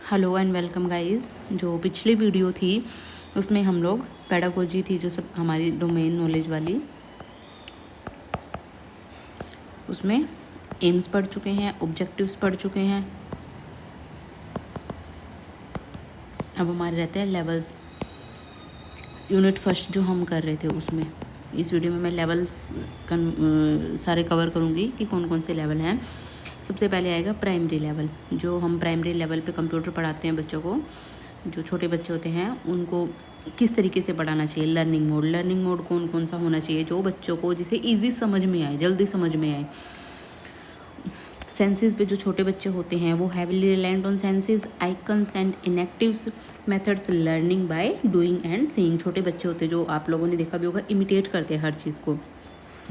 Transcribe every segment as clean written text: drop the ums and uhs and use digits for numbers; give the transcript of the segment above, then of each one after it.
Hello and welcome guys. जो पिछली video थी उसमें हम लोग पेडागोजी थी जो सब हमारी डोमेन नॉलेज वाली, उसमें एम्स पढ़ चुके हैं, ऑब्जेक्टिव्स पढ़ चुके हैं। अब हमारे रहते हैं लेवल्स। यूनिट फर्स्ट जो हम कर रहे थे उसमें इस वीडियो में मैं लेवल्स सारे कवर करूँगी कि कौन कौन से लेवल हैं। सबसे पहले आएगा प्राइमरी लेवल। जो हम प्राइमरी लेवल पे कंप्यूटर पढ़ाते हैं बच्चों को, जो छोटे बच्चे होते हैं उनको किस तरीके से पढ़ाना चाहिए। लर्निंग मोड कौन कौन सा होना चाहिए जो बच्चों को जिसे ईजी समझ में आए, जल्दी समझ में आए। सेंसेस पे जो छोटे बच्चे होते हैं वो heavily reliant on senses, icons and enactives methods, learning by doing and seeing. छोटे बच्चे होते हैं जो आप लोगों ने देखा भी होगा, इमिटेट करते हैं हर चीज़ को।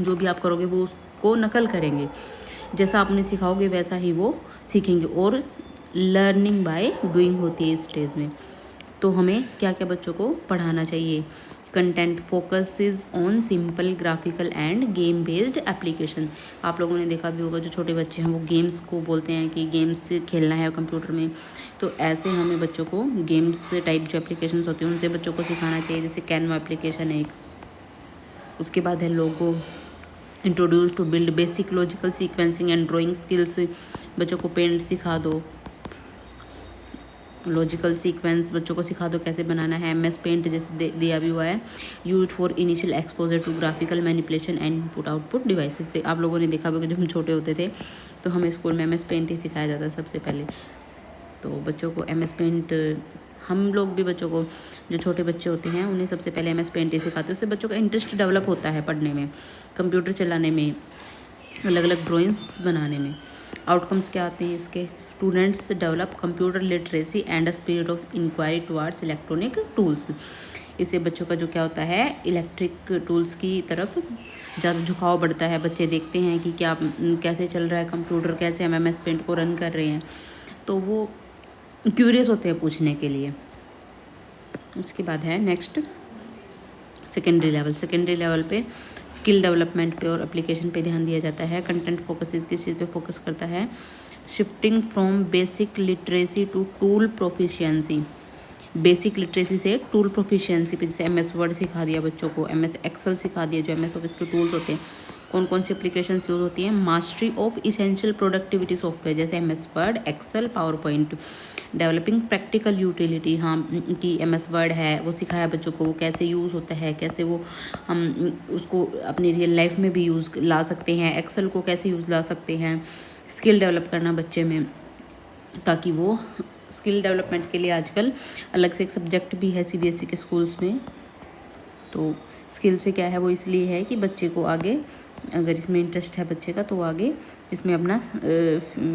जो भी आप करोगे वो उसको नकल करेंगे, जैसा आपने सिखाओगे वैसा ही वो सीखेंगे। और लर्निंग बाय डूइंग होती है इस स्टेज में। तो हमें क्या क्या बच्चों को पढ़ाना चाहिए। Content focuses on simple graphical end game based application. आप लोगों ने देखा भी होगा जो छोटे बच्चे हैं वो गेम्स को बोलते हैं कि गेम्स से खेलना है कंप्यूटर में, तो ऐसे हमें बच्चों को गेम्स टाइप जो एप्लीकेशंस होती हैं उनसे बच्चों को सिखाना चाहिए। जैसे कैनवा एप्लीकेशन है एक, उसके बाद है Logo, introduce to build basic logical sequencing and drawing skills. बच्चों को पेंट सिखा दो, लॉजिकल सीक्वेंस बच्चों को सिखा दो कैसे बनाना है। MS पेंट जैसे दिया भी हुआ है, use for initial exposure to graphical manipulation and input output devices. आप लोगों ने देखा होगा जब हम छोटे होते थे तो हमें स्कूल में MS पेंट ही सिखाया जाता सबसे पहले। तो बच्चों को MS पेंट, हम लोग भी बच्चों को, जो छोटे बच्चे होते हैं उन्हें सबसे पहले MS पेंट ही सिखाते हैं। उससे बच्चों का इंटरेस्ट डेवलप होता है पढ़ने में, कंप्यूटर चलाने में, अलग अलग ड्राइंग्स बनाने में। आउटकम्स क्या आते हैं इसके। Students develop computer literacy and a spirit of inquiry towards electronic tools. इससे बच्चों का जो क्या होता है, इलेक्ट्रिक टूल्स की तरफ ज़्यादा झुकाव बढ़ता है। बच्चे देखते हैं कि क्या कैसे चल रहा है कंप्यूटर, कैसे हम MS पेंट को रन कर रहे हैं, तो वो क्यूरियस होते हैं पूछने के लिए। उसके बाद है next secondary level. Secondary level पे स्किल डेवलपमेंट पे और एप्लीकेशन पे ध्यान दिया जाता है। कंटेंट फोकस किस चीज़ पे फोकस करता है। Shifting from basic literacy to tool proficiency. Basic literacy से टूल प्रोफिशिएंसी पे, जैसे MS वर्ड सिखा दिया बच्चों को, MS एक्सेल सिखा दिया, जो MS ऑफिस के टूल्स होते हैं, कौन कौन सी एप्लीकेशन यूज़ होती हैं। Mastery of essential productivity software जैसे MS Word, Excel, PowerPoint. Developing practical utility, हाँ कि MS वर्ड है वो सिखाया बच्चों को, वो कैसे यूज़ होता है, कैसे वो हम उसको अपनी रियल लाइफ में भी यूज़ ला सकते हैं। एक्सेल को कैसे यूज़ ला सकते हैं। स्किल डेवलप करना बच्चे में, ताकि वो स्किल डेवलपमेंट के लिए आजकल अलग से एक सब्जेक्ट भी है CBSE के स्कूल्स में। तो स्किल से क्या है, वो इसलिए है कि बच्चे को आगे, अगर इसमें इंटरेस्ट है बच्चे का, तो वो आगे इसमें अपना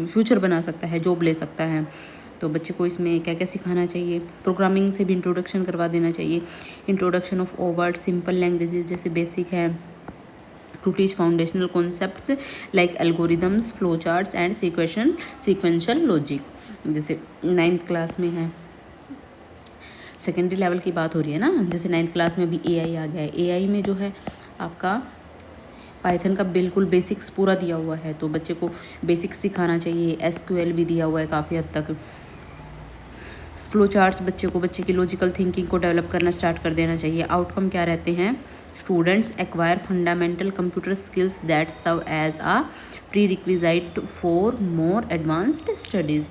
फ्यूचर बना सकता है, जॉब ले सकता है। तो बच्चे को इसमें क्या क्या सिखाना चाहिए। प्रोग्रामिंग से भी इंट्रोडक्शन करवा देना चाहिए। इंट्रोडक्शन ऑफ ओवर्ड सिंपल लैंग्वेजेस जैसे बेसिक है। To teach foundational concepts like algorithms, flow charts and sequential logic, जैसे 9th क्लास में है। सेकेंडरी लेवल की बात हो रही है ना, जैसे 9th क्लास में भी AI आ गया है। AI में जो है आपका पाइथन का बिल्कुल बेसिक्स पूरा दिया हुआ है, तो बच्चे को बेसिक्स सिखाना चाहिए। SQL भी दिया हुआ है काफ़ी हद तक। फ्लो चार्ट्स बच्चे की लॉजिकल थिंकिंग को डेवलप करना स्टार्ट कर देना चाहिए। आउटकम क्या रहते हैं। Students acquire fundamental computer skills that serve as a prerequisite for more advanced studies.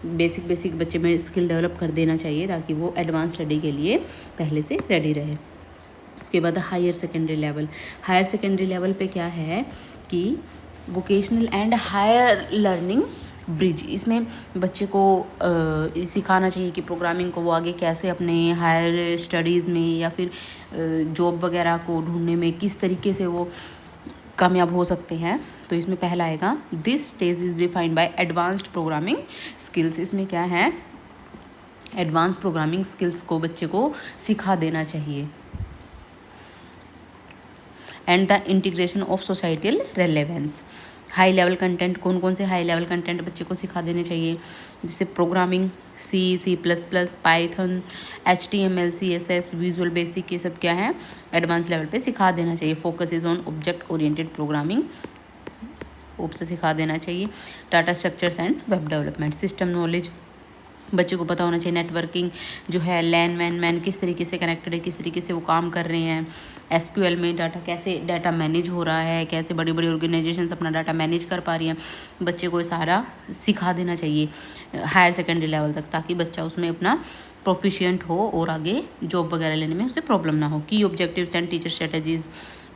Basic बच्चे में स्किल डेवलप कर देना चाहिए ताकि वो एडवांस स्टडी के लिए पहले से रेडी रहे। उसके बाद higher secondary level. Higher secondary level पे क्या है कि vocational and higher learning bridge. इसमें बच्चे को सिखाना चाहिए कि प्रोग्रामिंग को वो आगे कैसे अपने हायर स्टडीज़ में या फिर जॉब वगैरह को ढूंढने में किस तरीके से वो कामयाब हो सकते हैं। तो इसमें पहला आएगा, this stage is defined by advanced programming skills. इसमें क्या है, एडवांस प्रोग्रामिंग स्किल्स को बच्चे को सिखा देना चाहिए। And the integration of societal relevance. High level content, कौन कौन से हाई लेवल कंटेंट बच्चे को सिखा देने चाहिए, जैसे programming C++, Python, HTML, CSS, visual basic, ये सब क्या है एडवांस लेवल पे सिखा देना चाहिए। Focus is on object oriented programming, OOP से सिखा देना चाहिए। Data structures and web development, system knowledge बच्चे को पता होना चाहिए नेटवर्किंग जो है, लैन मैन किस तरीके से कनेक्टेड है, किस तरीके से वो काम कर रहे हैं, एसक्यूएल में डाटा मैनेज हो रहा है, कैसे बड़ी बड़ी ऑर्गेनाइजेशंस अपना डाटा मैनेज कर पा रही हैं। बच्चे को ये सारा सिखा देना चाहिए हायर सेकेंडरी लेवल तक, ताकि बच्चा उसमें अपना प्रोफिशिएंट हो और आगे जॉब वगैरह लेने में उसे प्रॉब्लम ना हो। की ऑब्जेक्टिव्स एंड टीचर स्ट्रेटजीज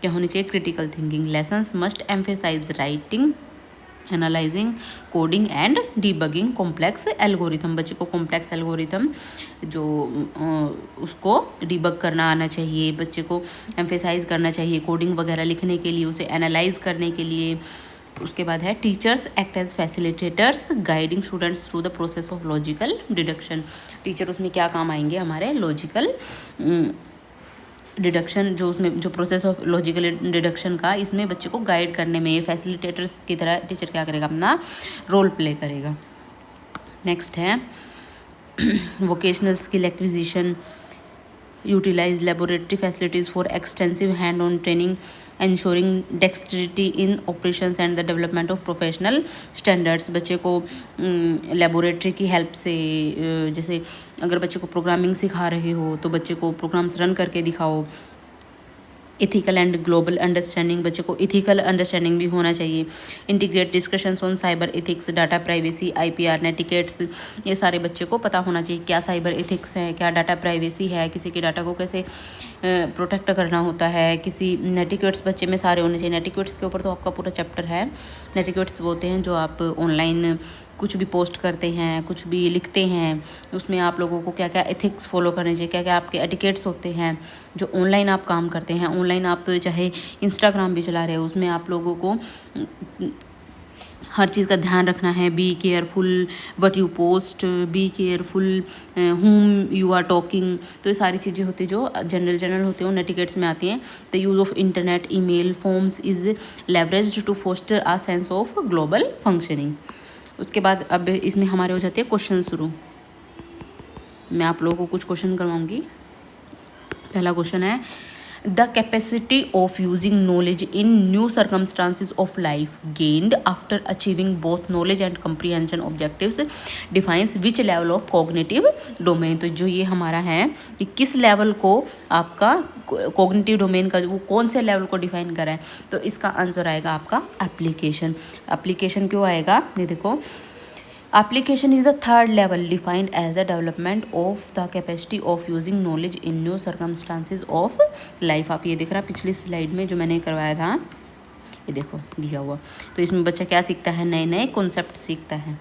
क्या होनी चाहिए? Critical thinking, lessons must emphasise writing, analysing, coding and debugging complex algorithm. बच्चे को कॉम्प्लेक्स एल्गोरिथम जो उसको डीबग करना आना चाहिए, बच्चे को एम्फेसाइज करना चाहिए कोडिंग वगैरह लिखने के लिए, उसे एनालाइज करने के लिए। उसके बाद है teachers act as facilitators guiding students through the process of logical deduction. Teacher उसमें क्या काम आएंगे? हमारे लॉजिकल डिडक्शन, जो उसमें जो प्रोसेस ऑफ लॉजिकल डिडक्शन का, इसमें बच्चे को गाइड करने में ये फैसिलिटेटर्स की तरह टीचर क्या करेगा? अपना रोल प्ले करेगा। नेक्स्ट है vocational skill acquisition, utilise laboratory facilities for extensive hand on training, ensuring dexterity in operations and the development of professional standards। बच्चे को लेबोरेटरी की हेल्प से, जैसे अगर बच्चे को प्रोग्रामिंग सिखा रहे हो तो बच्चे को प्रोग्राम्स रन करके दिखाओ। इथिकल एंड ग्लोबल अंडरस्टैंडिंग, बच्चे को इथिकल अंडरस्टैंडिंग भी होना चाहिए। Integrate discussions on cyber ethics, data privacy, IPR, netiquettes, ये सारे बच्चे को पता होना चाहिए क्या साइबर एथिक्स है, क्या डाटा प्राइवेसी है, किसी के डाटा को कैसे प्रोटेक्ट करना होता है, किसी नेटिकेट्स बच्चे में सारे होने चाहिए। नेटिकेट्स के ऊपर तो आपका पूरा चैप्टर है। नेटिकेट्स बोलते हैं जो आप ऑनलाइन कुछ भी पोस्ट करते हैं, कुछ भी लिखते हैं, उसमें आप लोगों को क्या क्या एथिक्स फॉलो करने चाहिए, क्या क्या आपके एटिकेट्स होते हैं जो ऑनलाइन आप काम करते हैं। ऑनलाइन आप चाहे इंस्टाग्राम भी चला रहे हो, उसमें आप लोगों को हर चीज़ का ध्यान रखना है। Be careful what you post, be careful whom you are talking. तो ये सारी चीज़ें होती हैं जो जनरल होते हैं, उन एटिकेट्स में आती हैं। The use of internet, email, forms is leveraged to foster a sense of global functioning. उसके बाद अब इसमें हमारे हो जाते हैं क्वेश्चन शुरू। मैं आप लोगों को कुछ क्वेश्चन करवाऊंगी। पहला क्वेश्चन है the capacity of using knowledge in new circumstances of life gained after achieving both knowledge and comprehension objectives defines which level of cognitive domain. तो जो ये हमारा है कि किस लेवल को आपका कॉग्निटिव डोमेन का वो कौन से लेवल को डिफाइन करा है, तो इसका आंसर आएगा आपका एप्लीकेशन। एप्लीकेशन क्यों आएगा? ये देखो, application is the third level defined as the development of the capacity of using knowledge in new circumstances of life। आप ये देख रहे हैं पिछली स्लाइड में जो मैंने करवाया था, ये देखो दिया हुआ। तो इसमें बच्चा क्या सीखता है? नए नए कॉन्सेप्ट सीखता है।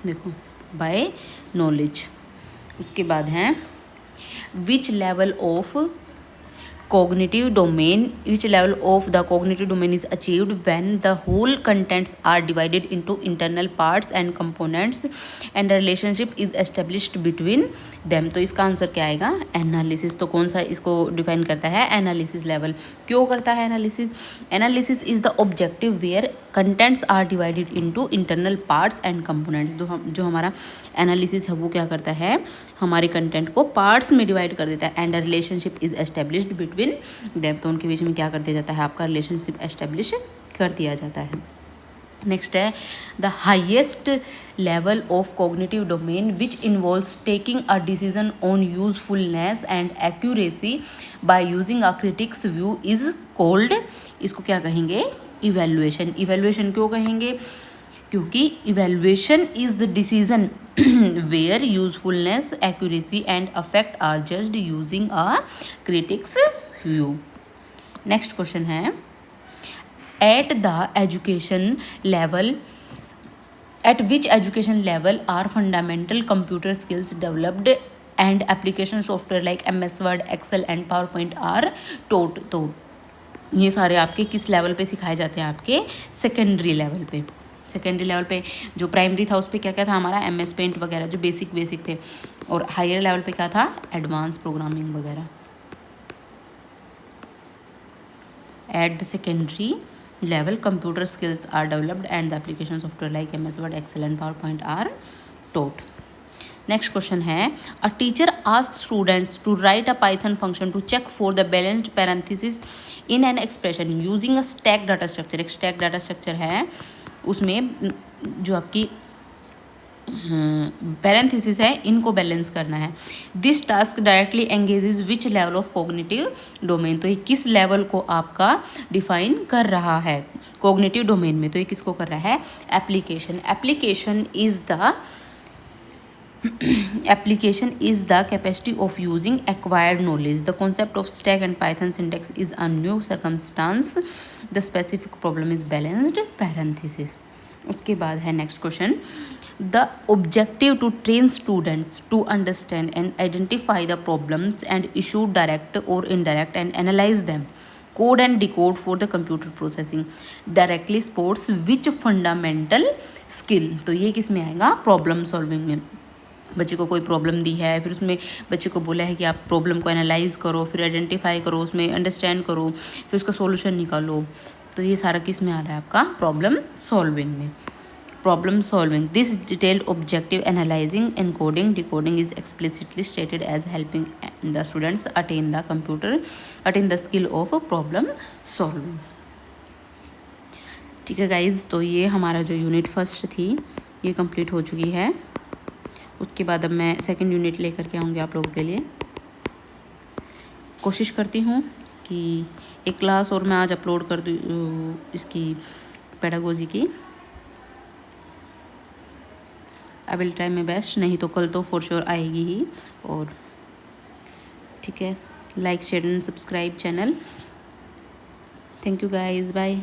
देखो बाय नॉलेज। उसके बाद है which level of cognitive domain, which level of the cognitive domain is achieved when the whole contents are divided into internal parts and components and a relationship is established between them। तो इसका answer क्या आएगा? Analysis. तो कौन सा इसको define करता है? Analysis level. क्यों करता है analysis? Analysis is the objective where contents are divided into internal parts and components. जो हमारा एनालिसिस है वो क्या करता है? हमारे कंटेंट को पार्ट्स में डिवाइड कर देता है। And a relationship is established between them. तो उनके बीच में क्या कर दिया जाता है? आपका रिलेशनशिप एस्टेब्लिश कर दिया जाता है। नेक्स्ट है the highest level of cognitive domain which involves taking a decision on usefulness and accuracy by using a critics view is called, इसको क्या कहेंगे? इवैल्यूएशन। इवैल्यूएशन क्यों कहेंगे? क्योंकि evaluation is the decision where usefulness, accuracy and affect are judged using a critics view. Next question है at the education level, at which education level are fundamental computer skills developed and application software like MS Word, Excel and PowerPoint are taught। तो ये सारे आपके किस level पे सिखाए जाते हैं? आपके सेकेंडरी लेवल पे। सेकेंडरी लेवल पे जो प्राइमरी था उस पर क्या क्या था हमारा? MS Paint वगैरह जो बेसिक थे, और हायर लेवल पे क्या था? एडवांस प्रोग्रामिंग वगैरह। At the secondary level computer skills are developed and the application software like MS Word, Excel and PowerPoint are taught। Next question है a teacher asks students to write a Python function to check for the balanced parentheses in an expression using a stack data structure। एक stack data structure है, उसमें जो आपकी parenthesis है इनको balance करना है। This task directly engages which level of cognitive domain, तो ये किस लेवल को आपका डिफाइन कर रहा है कॉग्निटिव डोमेन में, तो ये किसको कर रहा है, application. Application is the capacity of using acquired knowledge. The concept of stack and Python syntax is a new circumstance. The specific problem is balanced parenthesis. उसके बाद है next question, the objective to train students to understand and identify the problems and issue direct और indirect and analyse them, code and decode for the computer processing directly supports which fundamental skill, तो ये किस में आएगा, problem solving में। बच्चे को कोई प्रॉब्लम दी है, फिर उसमें बच्चे को बोला है कि आप प्रॉब्लम को एनालाइज करो, फिर आइडेंटिफाई करो, उसमें अंडरस्टैंड करो, फिर उसका सॉल्यूशन निकालो, तो ये सारा किस में आ रहा है आपका, प्रॉब्लम सॉल्विंग में। Problem solving, this detailed objective analysing encoding decoding is explicitly stated as helping the students attain the skill of problem solving. ठीक है गाइज, तो ये हमारा जो यूनिट फर्स्ट थी ये कंप्लीट हो चुकी है। उसके बाद अब मैं सेकंड यूनिट लेकर के आऊँगी आप लोगों के लिए। कोशिश करती हूँ कि एक क्लास और मैं आज अपलोड कर दूँ इसकी पेडागोजी की। I will try my best, नहीं तो कल तो फॉर श्योर आएगी ही। और ठीक है, like share and subscribe channel. Thank you guys, bye.